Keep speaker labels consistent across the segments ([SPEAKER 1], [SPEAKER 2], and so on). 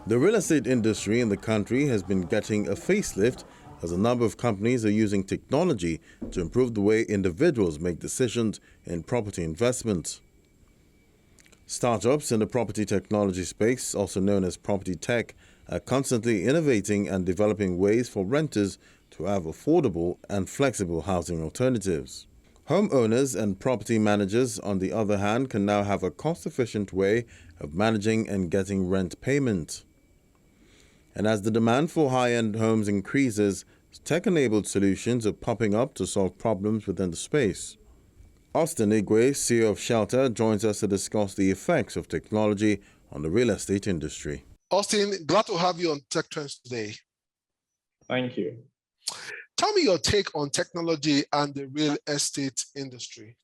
[SPEAKER 1] The real estate industry in the country has been getting a facelift as a number of companies are using technology to improve the way individuals make decisions in property investments. Startups in the property technology space, also known as property tech, are constantly innovating and developing ways for renters to have affordable and flexible housing alternatives. Homeowners and property managers, on the other hand, can now have a cost-efficient way of managing and getting rent payment. And as the demand for high-end homes increases, tech-enabled solutions are popping up to solve problems within the space. Austin Igwe, CEO of Shelter, joins us to discuss the effects of technology on the real estate industry.
[SPEAKER 2] Austin, glad to have you on Tech Trends today.
[SPEAKER 3] Thank you.
[SPEAKER 2] Tell me your take on technology and the real estate industry.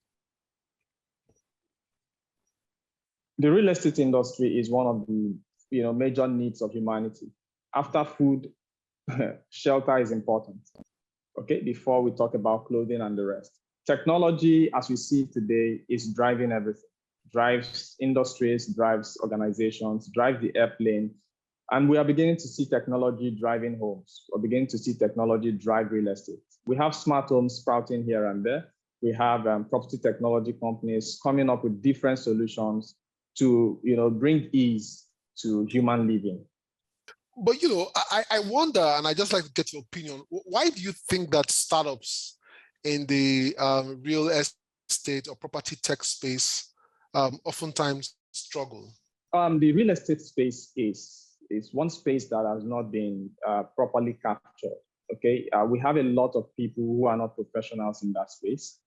[SPEAKER 3] The real estate industry is one of the major needs of humanity. After food, shelter is important. Okay, before we talk about clothing and the rest. Technology, as we see today, is driving everything. Drives industries, drives organizations, drives the airplane. And we are beginning to see technology driving homes. We're beginning to see technology drive real estate. We have smart homes sprouting here and there. We have property technology companies coming up with different solutions to bring ease to human living.
[SPEAKER 2] But I wonder, and I just like to get your opinion, why do you think that startups in the real estate or property tech space oftentimes struggle?
[SPEAKER 3] The real estate space is one space that has not been properly captured. Okay, we have a lot of people who are not professionals in that space.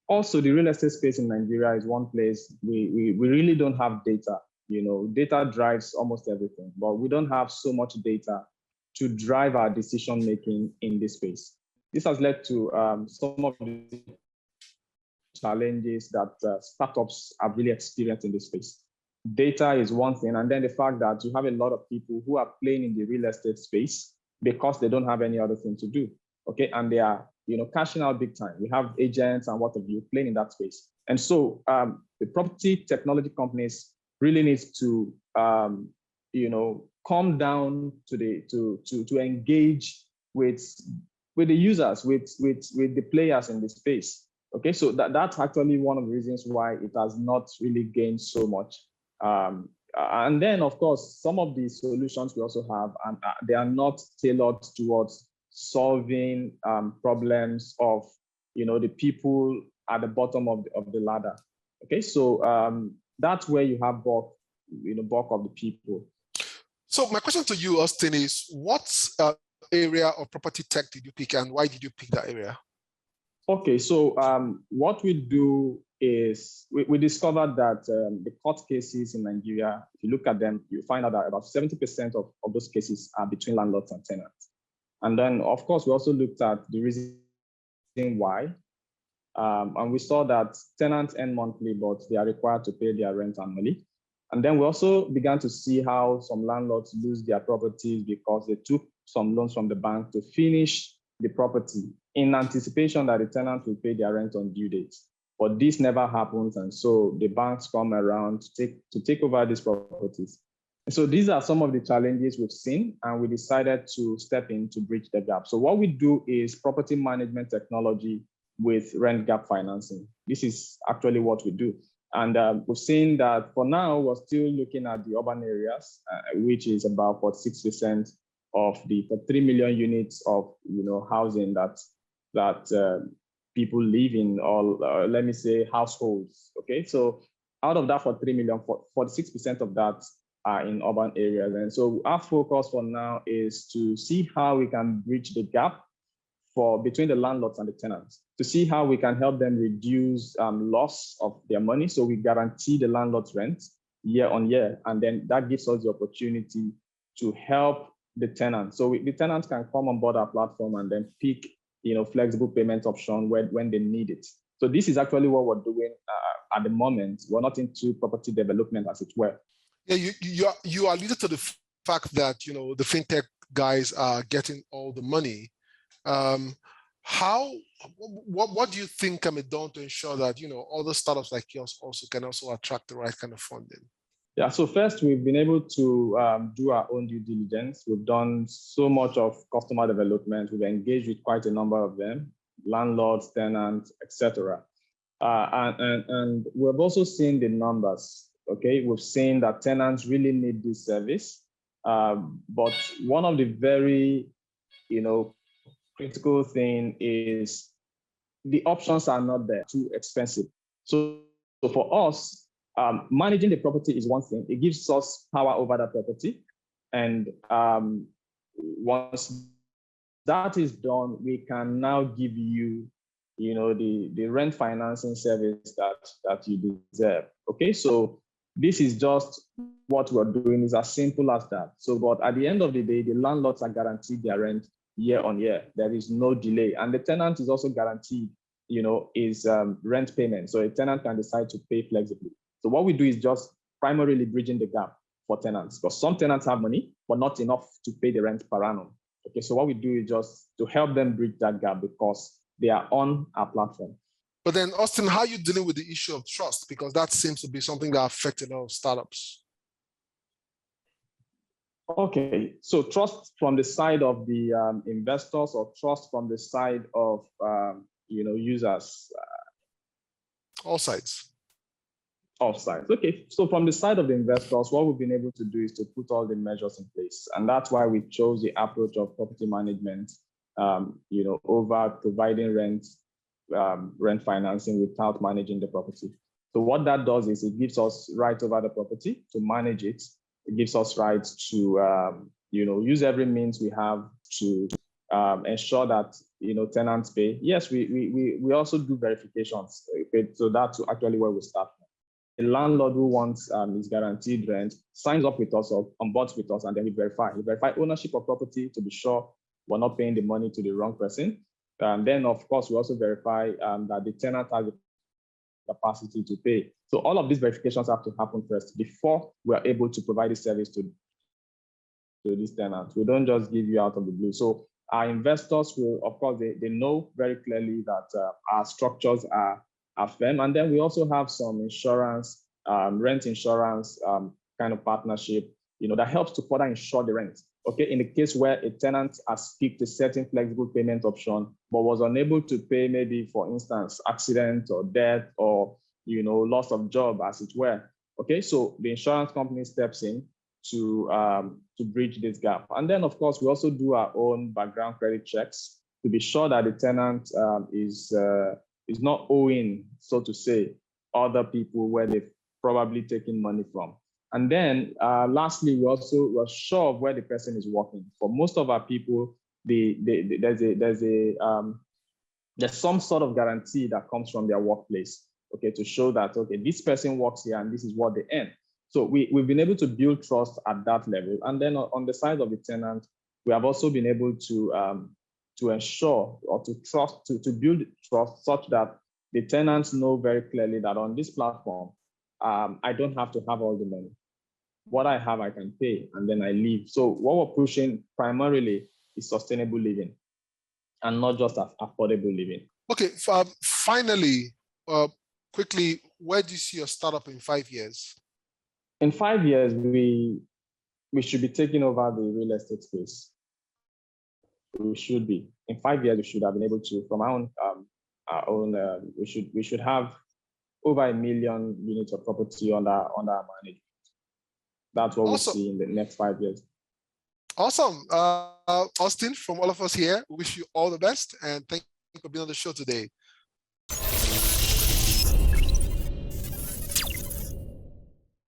[SPEAKER 3] Also, the real estate space in Nigeria is one place we really don't have data. Data drives almost everything, but we don't have so much data to drive our decision making in this space. This has led to some of the challenges that startups have really experienced in this space. Data is one thing, and then the fact that you have a lot of people who are playing in the real estate space because they don't have any other thing to do. Okay, and they are cashing out big time. We have agents and what have you playing in that space, and so the property technology companies really needs to come down to engage with the users, with the players in the space. Okay, so that's actually one of the reasons why it has not really gained so much. And then, of course, some of the solutions we also have, and they are not tailored towards solving problems of the people at the bottom of the ladder. Okay, so that's where you have bulk of the people.
[SPEAKER 2] So my question to you, Austin, is what area of property tech did you pick, and why did you pick that area?
[SPEAKER 3] Okay, so what we do is we discovered that the court cases in Nigeria, if you look at them, you find out that about 70% of those cases are between landlords and tenants. And then, of course, we also looked at the reason why. And we saw that tenants earn monthly, but they are required to pay their rent annually. And then we also began to see how some landlords lose their properties because they took some loans from the bank to finish the property in anticipation that the tenant will pay their rent on due dates. But this never happens, and so the banks come around to take over these properties. And so these are some of the challenges we've seen, and we decided to step in to bridge the gap. So what we do is property management technology with rent gap financing. This is actually what we do. And we've seen that for now, we're still looking at the urban areas, which is about 46% of the 3 million units of housing that people live in, or let me say households. Okay, so out of that for 3 million, 46% of that are in urban areas. And so our focus for now is to see how we can bridge the gap between the landlords and the tenants, to see how we can help them reduce loss of their money. So we guarantee the landlord's rent year on year, and then that gives us the opportunity to help the tenant. So the tenants can come on board our platform and then pick flexible payment option when they need it. So this is actually what we're doing at the moment. We're not into property development, as it were.
[SPEAKER 2] Yeah, you alluded to the fact that the fintech guys are getting all the money. What do you think can be done to ensure that other startups like yours can also attract the right kind of funding?
[SPEAKER 3] Yeah, so first, we've been able to do our own due diligence. We've done so much of customer development. We've engaged with quite a number of them, landlords, tenants, etc. And we've also seen the numbers. Okay, we've seen that tenants really need this service. But one of the very, critical thing is the options are not there, too expensive. So for us, managing the property is one thing. It gives us power over the property. And once that is done, we can now give you, the rent financing service that you deserve. Okay, so this is just what we're doing is as simple as that. So, but at the end of the day, the landlords are guaranteed their rent year on year. There is no delay. And the tenant is also guaranteed, is rent payment. So a tenant can decide to pay flexibly. So what we do is just primarily bridging the gap for tenants, because some tenants have money, but not enough to pay the rent per annum. Okay, so what we do is just to help them bridge that gap because they are on our platform.
[SPEAKER 2] But then, Austin, how are you dealing with the issue of trust? Because that seems to be something that affects a lot of startups.
[SPEAKER 3] Okay, so trust from the side of the investors or trust from the side of users?
[SPEAKER 2] All sides.
[SPEAKER 3] All sides. Okay, so from the side of the investors, what we've been able to do is to put all the measures in place, and that's why we chose the approach of property management, over providing rent financing without managing the property. So what that does is it gives us right over the property to manage it. It gives us rights to, use every means we have to ensure that, tenants pay. Yes, we also do verifications. Okay? So that's actually where we start from. A landlord who wants his guaranteed rent signs up with us or on board with us, and then we verify. We verify ownership of property to be sure we're not paying the money to the wrong person. Then, of course, we also verify that the tenant has the capacity to pay. So all of these verifications have to happen first before we are able to provide the service to these tenants. We don't just give you out of the blue. So our investors will, of course, they know very clearly that our structures are firm. And then we also have some insurance, rent insurance kind of partnership, that helps to further insure the rent. Okay, in the case where a tenant has picked a certain flexible payment option, but was unable to pay, maybe for instance, accident or death or loss of job, as it were. Okay, so the insurance company steps in to bridge this gap. And then, of course, we also do our own background credit checks to be sure that the tenant is not owing, so to say, other people where they've probably taken money from. And then lastly, we're sure of where the person is working. For most of our people, there's some sort of guarantee that comes from their workplace, okay, to show that, okay, this person works here and this is what they earn. So we've been able to build trust at that level. And then on the side of the tenant, we have also been able to ensure or to build trust such that the tenants know very clearly that on this platform, I don't have to have all the money. What I have, I can pay, and then I leave. So what we're pushing primarily is sustainable living and not just affordable living.
[SPEAKER 2] Okay, finally, quickly, where do you see your startup in 5 years?
[SPEAKER 3] In 5 years, we should be taking over the real estate space. We should be. In 5 years, we should have been able to, from our own, we should have over 1 million units of property under our management. That's what
[SPEAKER 2] Awesome.
[SPEAKER 3] we see in the next 5 years.
[SPEAKER 2] Awesome. Austin, from all of us here, we wish you all the best and thank you for being on the show today.